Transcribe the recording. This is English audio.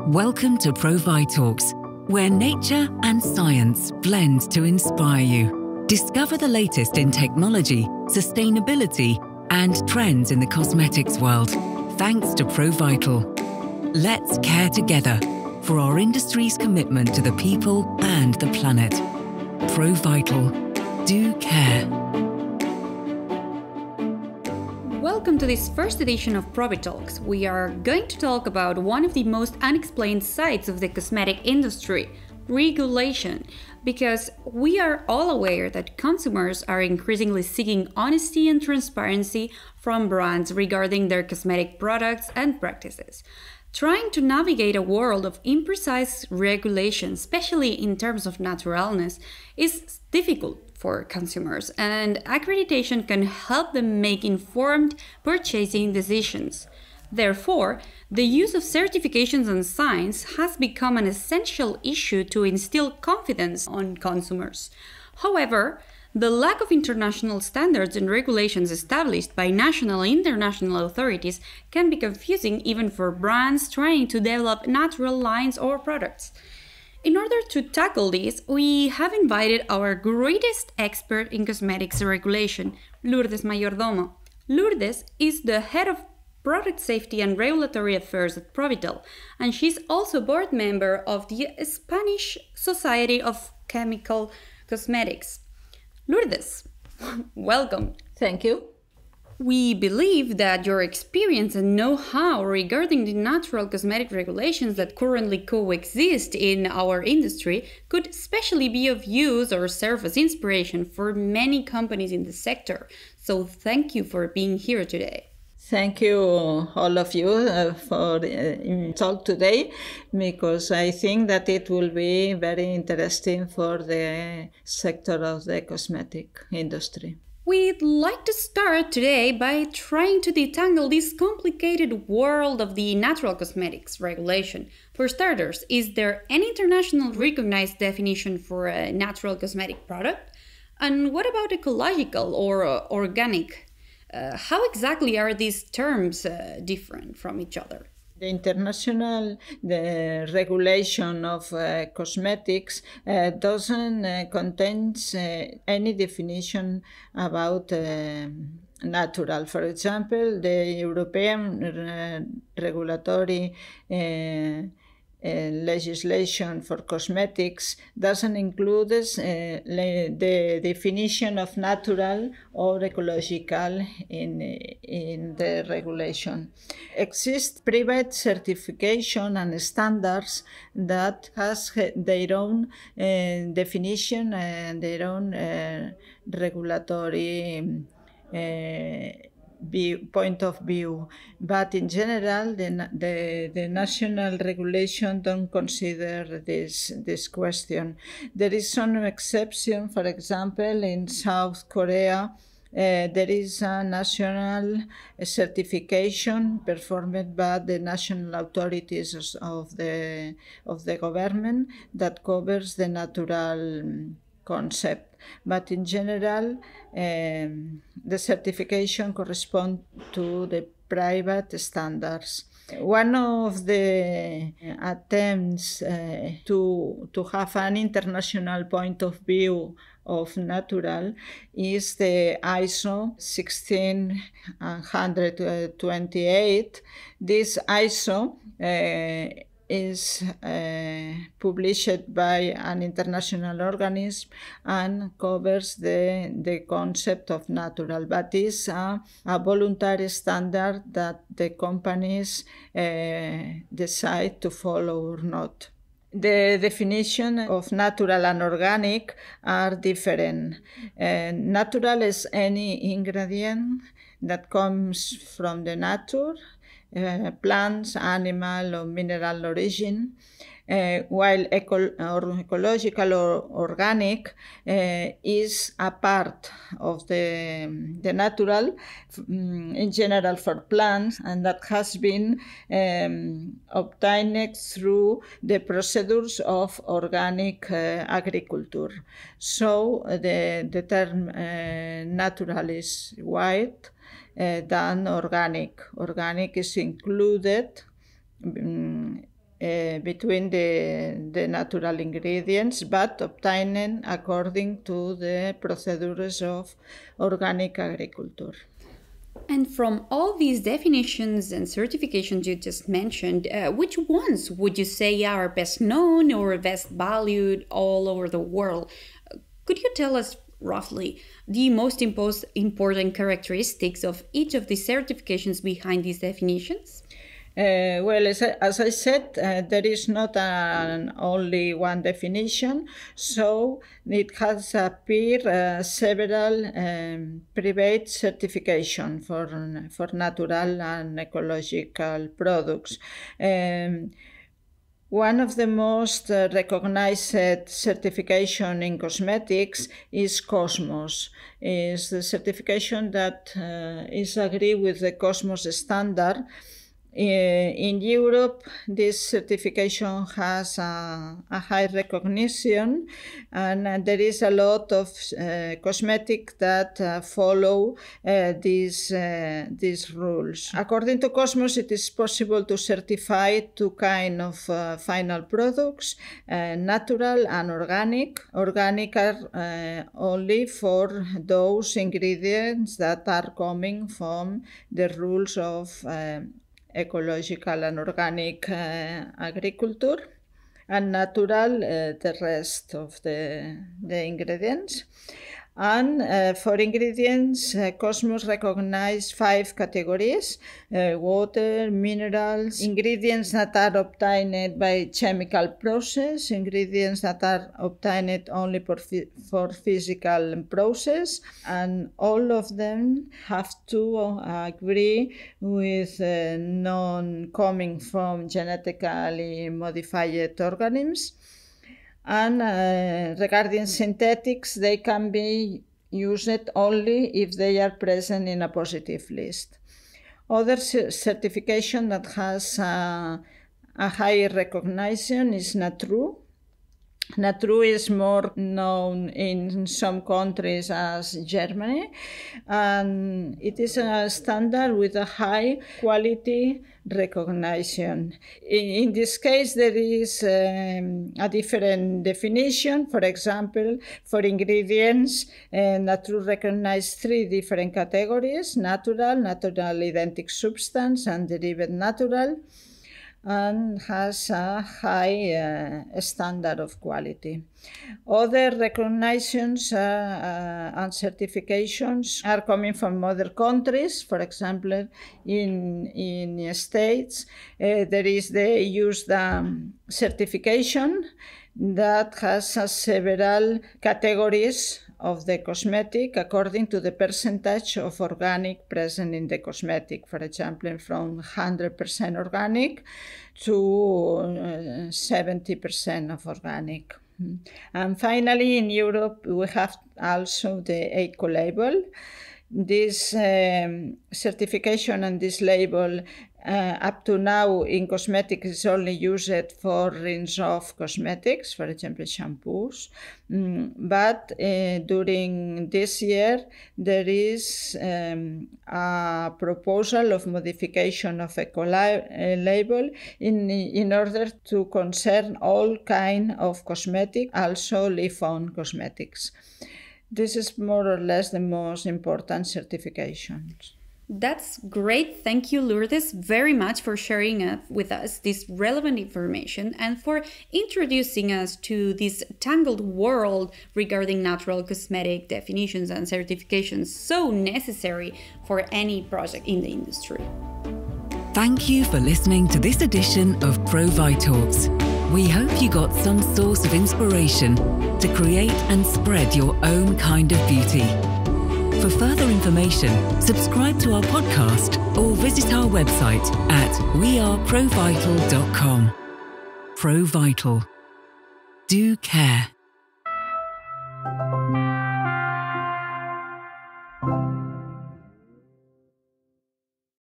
Welcome to ProviTalks, where nature and science blend to inspire you. Discover the latest in technology, sustainability, and trends in the cosmetics world, thanks to Provital. Let's care together for our industry's commitment to the people and the planet. Provital. Do care. Welcome to this first edition of ProviTalks. We are going to talk about one of the most unexplained sides of the cosmetic industry, regulation, because we are all aware that consumers are increasingly seeking honesty and transparency from brands regarding their cosmetic products and practices. Trying to navigate a world of imprecise regulation, especially in terms of naturalness, is difficult for consumers, and accreditation can help them make informed purchasing decisions. Therefore, the use of certifications and signs has become an essential issue to instill confidence on consumers. However, the lack of international standards and regulations established by national and international authorities can be confusing even for brands trying to develop natural lines or products. In order to tackle this, we have invited our greatest expert in cosmetics regulation, Lourdes Mayordomo. Lourdes is the head of Product Safety and Regulatory Affairs at Provital, and she's also board member of the Spanish Society of Chemical Cosmetics. Lourdes, welcome. Thank you. We believe that your experience and know-how regarding the natural cosmetic regulations that currently coexist in our industry could especially be of use or serve as inspiration for many companies in the sector. So thank you for being here today. Thank you, all of you, for talk today, because I think that it will be very interesting for the sector of the cosmetic industry. We'd like to start today by trying to detangle this complicated world of the natural cosmetics regulation. For starters, is there an international recognized definition for a natural cosmetic product? And what about ecological or organic? How exactly are these terms different from each other? The international regulation of cosmetics doesn't contain any definition about natural. For example, the European regulatory legislation for cosmetics doesn't include the definition of natural or ecological in the regulation. Exist private certification and standards that has their own definition and their own regulatory point of view, but in general the national regulation don't consider this question. There is some exception. For example, in South Korea there is a national certification performed by the national authorities of the government that covers the natural concept. But in general, the certification corresponds to the private standards. One of the attempts to have an international point of view of natural is the ISO 16128. This ISO is published by an international organism and covers the concept of natural, but is a voluntary standard that the companies decide to follow or not. The definition of natural and organic are different. Natural is any ingredient that comes from the nature, plants, animal or mineral origin, while ecological or organic is a part of the natural, in general for plants, and that has been obtained through the procedures of organic agriculture. So the term natural is wide. than organic. Organic is included between the natural ingredients, but obtained according to the procedures of organic agriculture. And from all these definitions and certifications you just mentioned, which ones would you say are best known or best valued all over the world? Could you tell us roughly the most important characteristics of each of the certifications behind these definitions? Well, as I said, there is not only one definition, so it has appeared several private certifications for natural and ecological products. One of the most recognized certification in cosmetics is Cosmos. It's the certification that is agreed with the Cosmos standard. In Europe, this certification has a high recognition, and there is a lot of cosmetics that follow these rules. According to Cosmos, it is possible to certify two kinds of final products, natural and organic. Organic are only for those ingredients that are coming from the rules of ecological and organic agriculture, and natural the rest of the ingredients. And for ingredients, Cosmos recognizes 5 categories: water, minerals, ingredients that are obtained by chemical process, ingredients that are obtained only for physical process, and all of them have to agree with none coming from genetically modified organisms. And regarding synthetics, they can be used only if they are present in a positive list. Other certification that has a higher recognition is NATRU. NATRU is more known in some countries as Germany, and it is a standard with a high quality recognition. In this case, there is a different definition. For example, for ingredients, NATRU recognizes 3 different categories: natural identic substance, and derived natural, and has a high standard of quality. Other recognitions and certifications are coming from other countries. For example, in States, there is the USDA certification that has several categories of the cosmetic according to the percentage of organic present in the cosmetic. For example, from 100% organic to 70% of organic. And finally, in Europe, we have also the eco label. This certification and this label up to now in cosmetics is only used for rinse-off cosmetics, for example, shampoos. But during this year, there is a proposal of modification of eco-label in order to concern all kinds of cosmetics, also leave-on cosmetics. This is more or less the most important certifications. That's great. Thank you, Lourdes, very much for sharing with us this relevant information and for introducing us to this tangled world regarding natural cosmetic definitions and certifications so necessary for any project in the industry. Thank you for listening to this edition of ProviTalks. We hope you got some source of inspiration to create and spread your own kind of beauty. For further information, subscribe to our podcast or visit our website at weareprovital.com. ProVital. Do care.